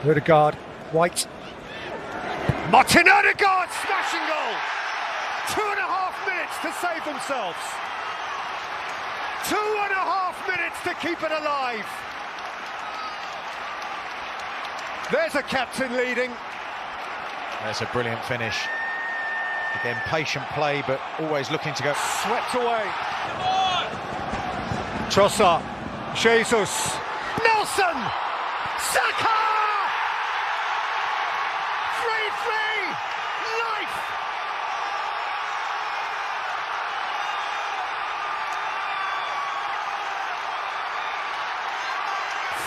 Odegaard, White. Martin Odegaard, smashing goal! 2.5 minutes to save themselves. 2.5 minutes to keep it alive. There's a captain leading. There's a brilliant finish. Again, patient play, but always looking to go. Swept away. Trossard, Jesus, Nelson, Saka! 3-3, life!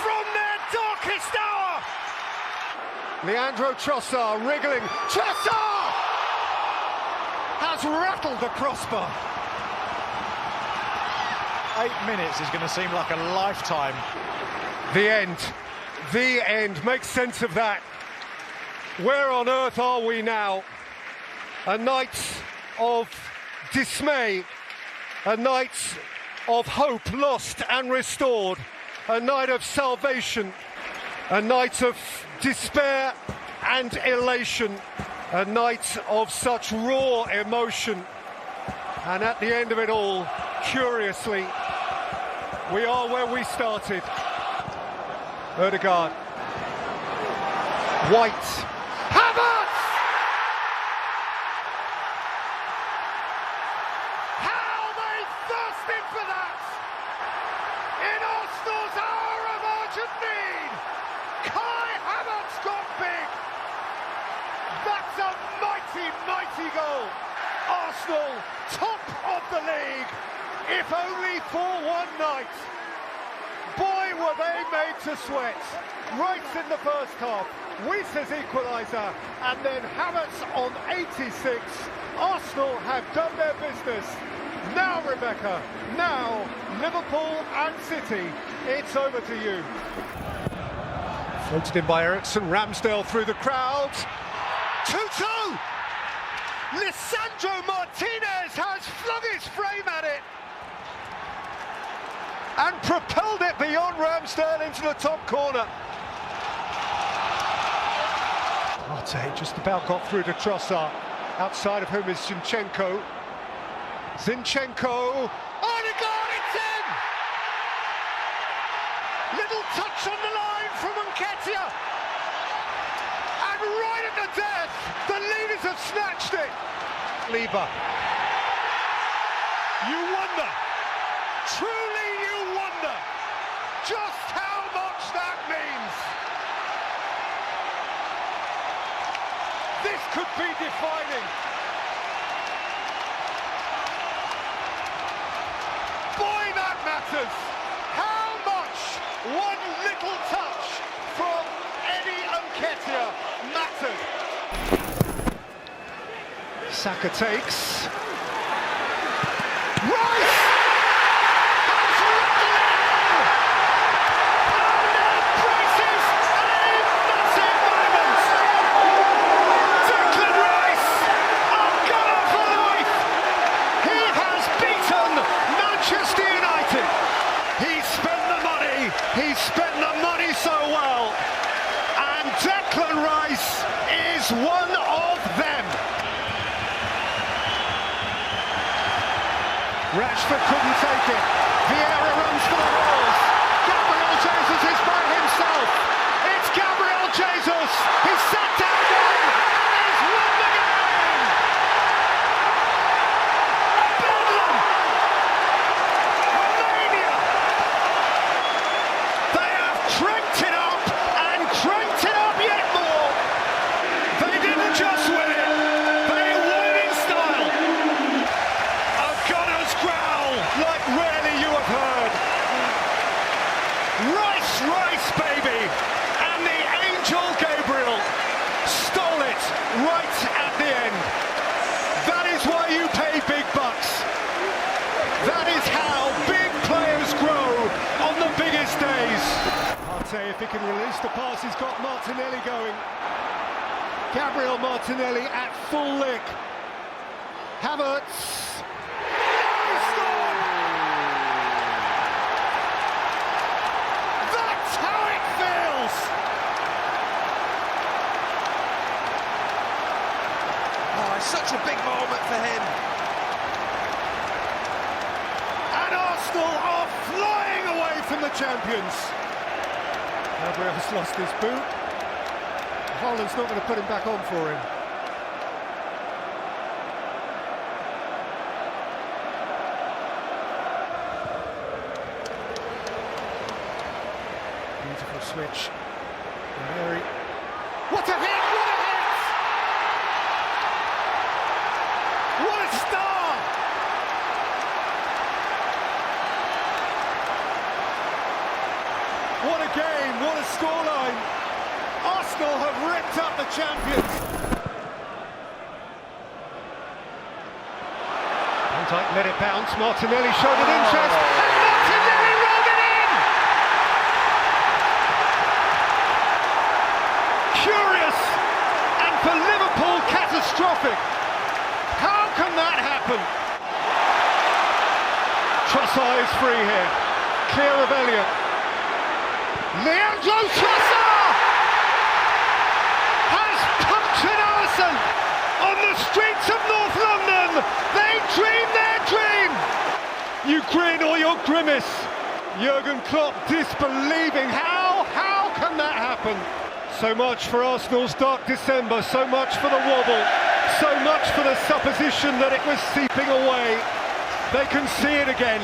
From their darkest hour! Leandro Trossard wriggling. Trossard has rattled the crossbar. 8 minutes is going to seem like a lifetime. The end. Make sense of that. Where on earth are we now? A night of dismay, a night of hope lost and restored, a night of salvation, a night of despair and elation, a night of such raw emotion. And at the end of it all, curiously, we are where we started. Odegaard, White, Havertz! How they thirsted for that! In Arsenal's hour of urgent need, Kai Havertz got big! That's a mighty, mighty goal! Arsenal, top of the league, if only for one night. Boy, were they made to sweat. Right in the first half, Wies's equaliser, and then Havertz on 86. Arsenal have done their business. Now, Rebecca, now Liverpool and City, it's over to you. Floated in by Ericsson, Ramsdale through the crowd. 2-2! Lisandro Martinez has flung his frame at it and propelled it beyond Ramsdale into the top corner. Arteta just about got through to Trossard, outside of whom is Zinchenko. Odegaard, it's in! Little touch on the line from Nketiah. And right at the death, the leaders have snatched it. Lieber. You wonder, truly you wonder, just how much that means. This could be defining. Boy, that matters. How much one little touch from Eddie Nketiah mattered. Saka takes. Rice! Has rattled it! And embraces a massive moment! Declan Rice, a gunner for life! He has beaten Manchester United! He spent the money so well! And Declan Rice is one of them! Rashford couldn't take it. Vieira runs for the walls. Gabriel Jesus is by himself. It's Gabriel Jesus. He's sat down one and he's won the game. Bedlam. Mania. They have cranked it up and cranked it up yet more. They didn't just win it. They won it in style. Gunner's growl like rarely you have heard. Rice, baby! And the angel Gabriel stole it right at the end. That is why you pay big bucks. That is how big players grow on the biggest days. Arteta, if he can release the pass, he's got Martinelli going. Gabriel Martinelli at full lick. Havertz. such a big moment for him. And Arsenal are flying away from the champions. Gabriel's lost his boot. Holland's not going to put him back on for him. Beautiful switch. Mary. What a hit! What a hit! What a star! What a game, what a scoreline. Arsenal have ripped up the champions. Van Dijk let it bounce, Martinelli showed an interest, and Martinelli rolled it in! Curious, and for Liverpool, catastrophic. How can that happen? Trossard is free here, clear of Elliott. Leandro Trossard has punctured Alisson on the streets of North London. They dream their dream. You grin or you grimace. Jurgen Klopp disbelieving. How can that happen? So much for Arsenal's dark December, so much for the wobble, so much for the supposition that it was seeping away. They can see it again,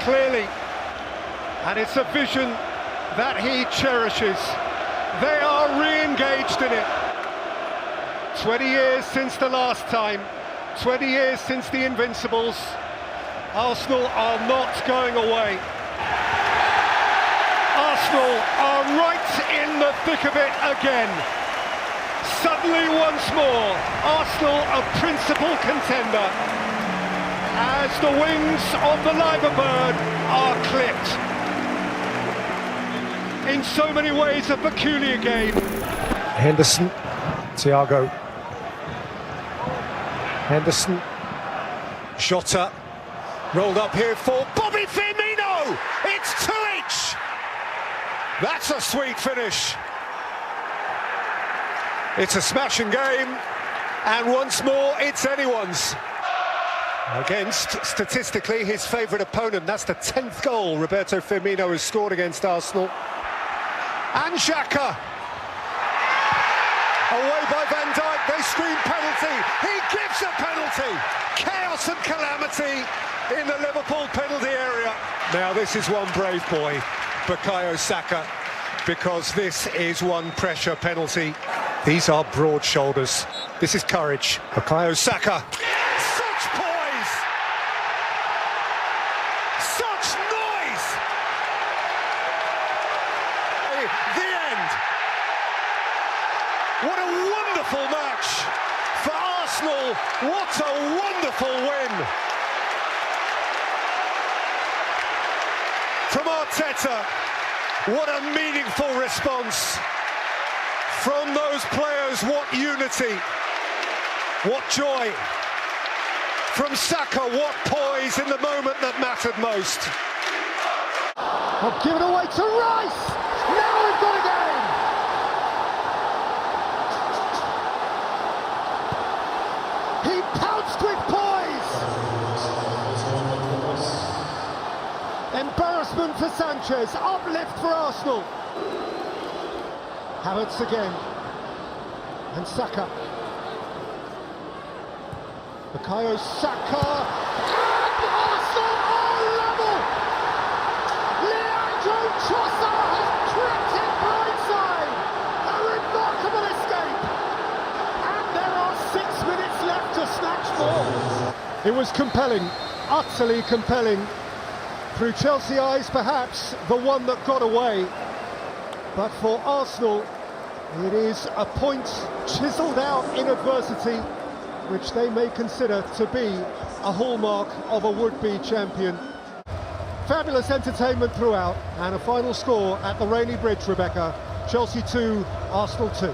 clearly, and it's a vision that he cherishes. They are re-engaged in it. 20 years since the last time, 20 years since the Invincibles. Arsenal are not going away. Arsenal are right in the thick of it again. Suddenly once more, Arsenal a principal contender as the wings of the Liver Bird are clipped. In so many ways, a peculiar game. Henderson, Thiago. Henderson, Jota, rolled up here for Bobby Firmino. It's 2-each. That's a sweet finish. It's a smashing game, and once more, it's anyone's. Against, statistically, his favourite opponent. That's the 10th goal Roberto Firmino has scored against Arsenal. And Xhaka, away by Van Dijk, they scream penalty, he gives a penalty, chaos and calamity in the Liverpool penalty area. Now this is one brave boy, Bukayo Saka, because this is one pressure penalty. These are broad shoulders, this is courage. Bukayo Saka, such poise, such noise. The end. What a wonderful match for Arsenal. What a wonderful win from Arteta. What a meaningful response from those players. What unity, what joy. From Saka, what poise in the moment that mattered most. I'll give it away to Rice. Now we've got a game! He pounced with poise! Embarrassment for Sanchez, uplift for Arsenal. Havertz again. And Saka. Bukayo Saka. And Arsenal are level! Leandro Trossard has crept in blindside. A remarkable escape. And there are 6 minutes left to snatch more. It was compelling, utterly compelling. Through Chelsea eyes, perhaps the one that got away. But for Arsenal, it is a point chiselled out in adversity, which they may consider to be a hallmark of a would-be champion. Fabulous entertainment throughout, and a final score at the Rainy Bridge, Rebecca. Chelsea 2, Arsenal 2.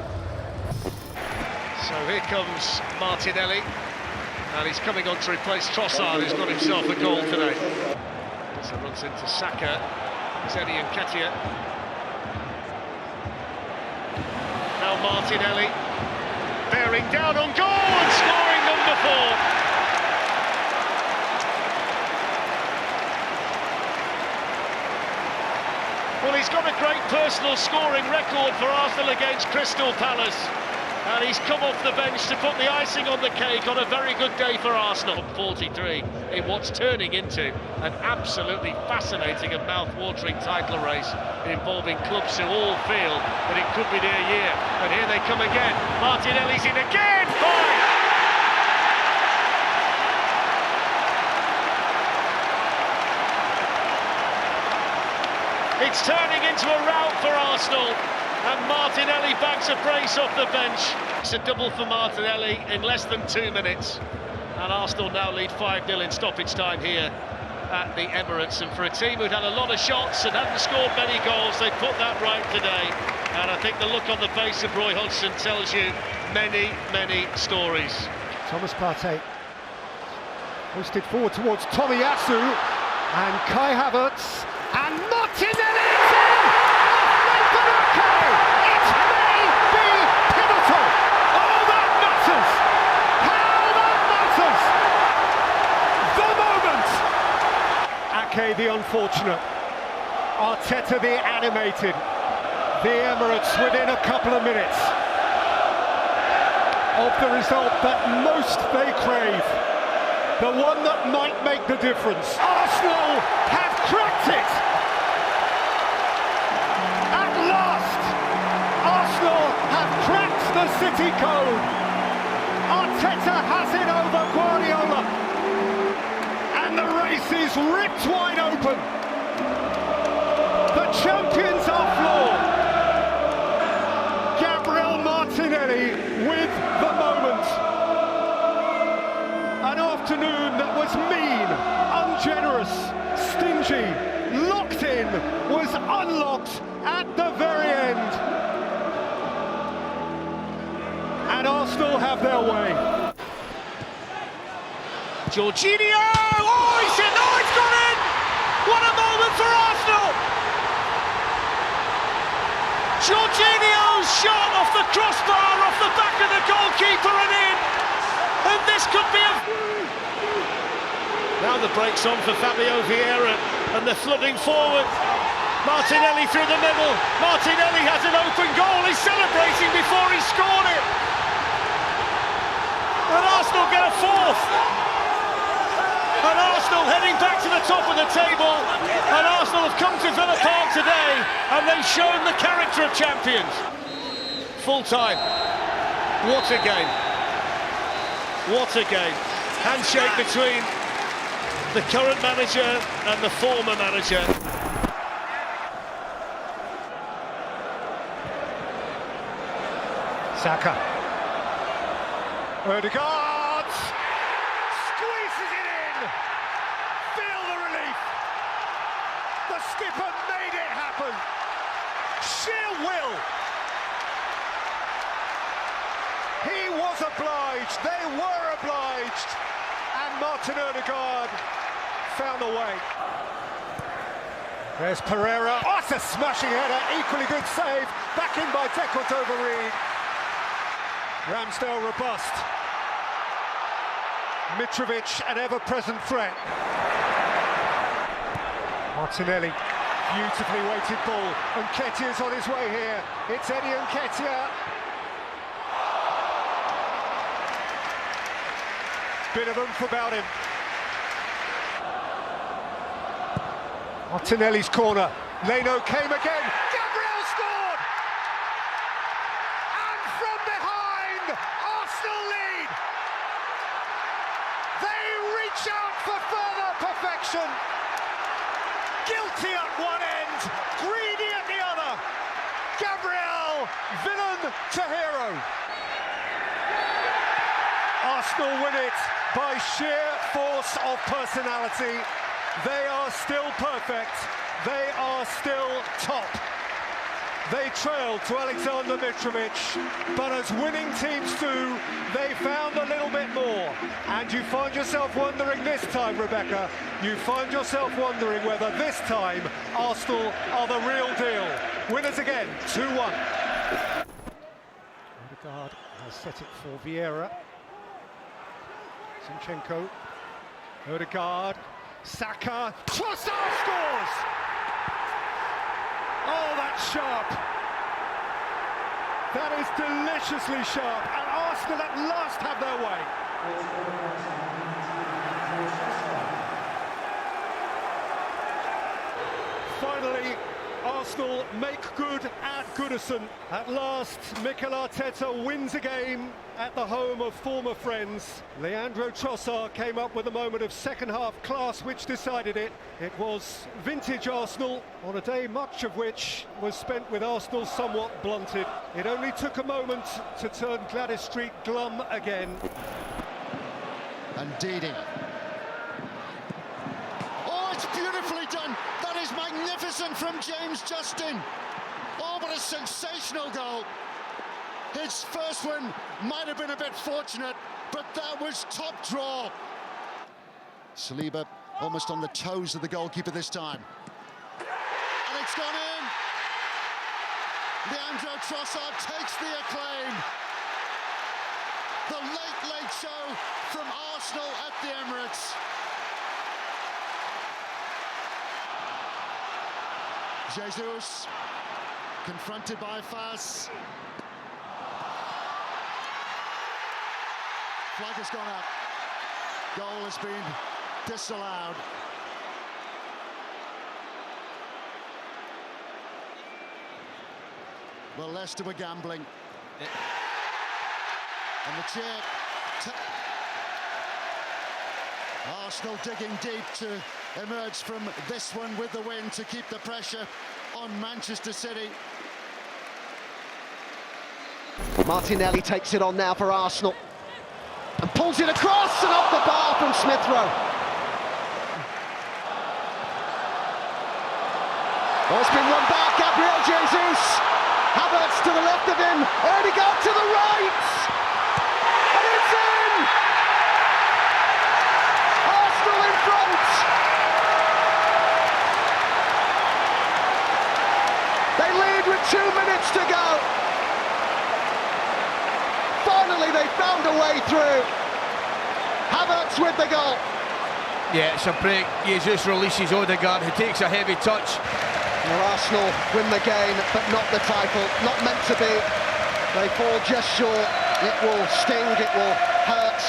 So here comes Martinelli, and he's coming on to replace Trossard, who's got himself a goal today. So runs into Saka, Zeni and Ketia. Now Martinelli, bearing down on goal and scoring number 4. Well, he's got a great personal scoring record for Arsenal against Crystal Palace. And he's come off the bench to put the icing on the cake on a very good day for Arsenal. 43 in what's turning into an absolutely fascinating and mouth-watering title race involving clubs who all feel that it could be their year. And here they come again. Martinelli's in again. Fine. It's turning into a rout for Arsenal, and Martinelli bags a brace off the bench. It's a double for Martinelli in less than 2 minutes, and Arsenal now lead 5-0 in stoppage time here at the Emirates. And for a team who'd had a lot of shots and hadn't scored many goals, they put that right today. And I think the look on the face of Roy Hodgson tells you many, many stories. Thomas Partey hoisted forward towards Tomiyasu, and Kai Havertz, and Martinelli is in! It may be pivotal! Oh, that matters! How that matters! The moment! Ake the unfortunate, Arteta the animated, the Emirates within a couple of minutes of the result that most they crave, the one that might make the difference. Arsenal have cracked it! At last, Arsenal have cracked the City code. Arteta has it over Guardiola, and the race is ripped wide open. The champions are floored. Gabriel Martinelli with the moment. An afternoon that was mean, ungenerous, stingy, locked in, was unlocked at the very end. And Arsenal have their way. Jorginho! Oh, he's in! Oh, it's gone in! What a moment for Arsenal! Jorginho's shot off the crossbar, off the back of the goalkeeper and in! And this could be a... Now the break's on for Fabio Vieira, and they're flooding forward. Martinelli through the middle. Martinelli has an open goal. He's celebrating before he scored it. And Arsenal get a fourth. And Arsenal heading back to the top of the table. And Arsenal have come to Villa Park today, and they've shown the character of champions. Full time. What a game. What a game. Handshake between the current manager and the former manager. Saka. Odegaard squeezes it in. Feel the relief. The skipper made it happen. Sheer will. He was obliged. They were obliged. And Martin Odegaard found a way. There's Pereira. Oh, it's a smashing header. Equally good save. Back in by Declan Overeed. Ramsdale robust. Mitrovic, an ever-present threat. Martinelli, beautifully weighted ball. And Nketiah's on his way here. It's Eddie Nketiah. Bit of oomph about him. Martinelli's corner. Leno came again. Gabriel scored! And from behind, Arsenal lead. They reach out for further perfection. Guilty at one end, greedy at the other. Gabriel, villain to hero. Arsenal win it by sheer force of personality. They are still perfect. They are still top. They trailed to Alexander Mitrovic, but as winning teams do, they found a little bit more. And you find yourself wondering this time, Rebecca, you find yourself wondering whether this time Arsenal are the real deal. Winners again, 2-1. Odegaard has set it for Vieira. Zinchenko. Odegaard. Saka. Trossard scores! Oh, that's sharp. That is deliciously sharp. And Arsenal at last have their way. Finally, Arsenal make good at Goodison. At last, Mikel Arteta wins a game at the home of former friends. Leandro Trossard came up with a moment of second-half class which decided it. It was vintage Arsenal on a day much of which was spent with Arsenal somewhat blunted. It only took a moment to turn Gladys Street glum again. And Didi. Oh, it's beautifully done. That is magnificent from James Justin. Oh, what a sensational goal. His first one might have been a bit fortunate, but that was top draw. Saliba almost on the toes of the goalkeeper this time. And it's gone in. Leandro Trossard takes the acclaim. The late show from Arsenal at the Emirates. Jesus, confronted by Faz. Flag has gone up. Goal has been disallowed. Well, Leicester were gambling. And the cheer. Arsenal digging deep to emerge from this one with the win to keep the pressure on Manchester City. Martinelli takes it on now for Arsenal and pulls it across and off the bar from Smith Rowe. Oh, it's been run back. Gabriel Jesus. Havertz to the left of him. Odegaard to the right. And it's in! Arsenal in front. They lead with 2 minutes to go. Finally, they found a way through. Havertz with the goal. Yeah, it's a break. Jesus releases Odegaard, who takes a heavy touch. Well, Arsenal win the game, but not the title. Not meant to be. They fall just short. It will sting, it will hurt.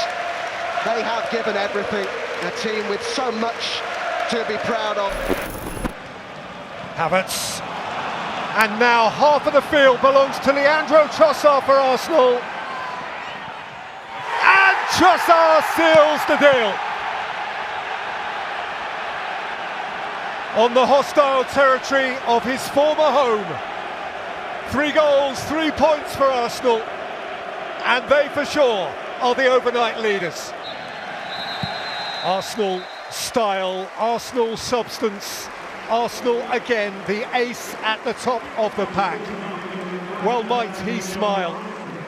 They have given everything. A team with so much to be proud of. Havertz. And now half of the field belongs to Leandro Trossard for Arsenal. And Trossard seals the deal. On the hostile territory of his former home. 3 goals, 3 points for Arsenal. And they for sure are the overnight leaders. Arsenal style, Arsenal substance. Arsenal again, the ace at the top of the pack. Well might he smile.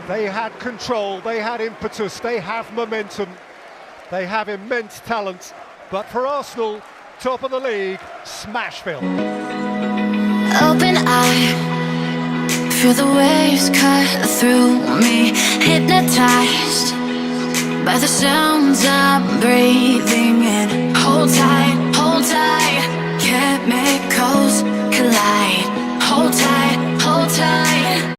They had control, they had impetus, they have momentum. They have immense talent. But for Arsenal, top of the league, Smashville. Open eye, feel the waves cut through me, hypnotized by the sounds I'm breathing in. Hold tight, chemicals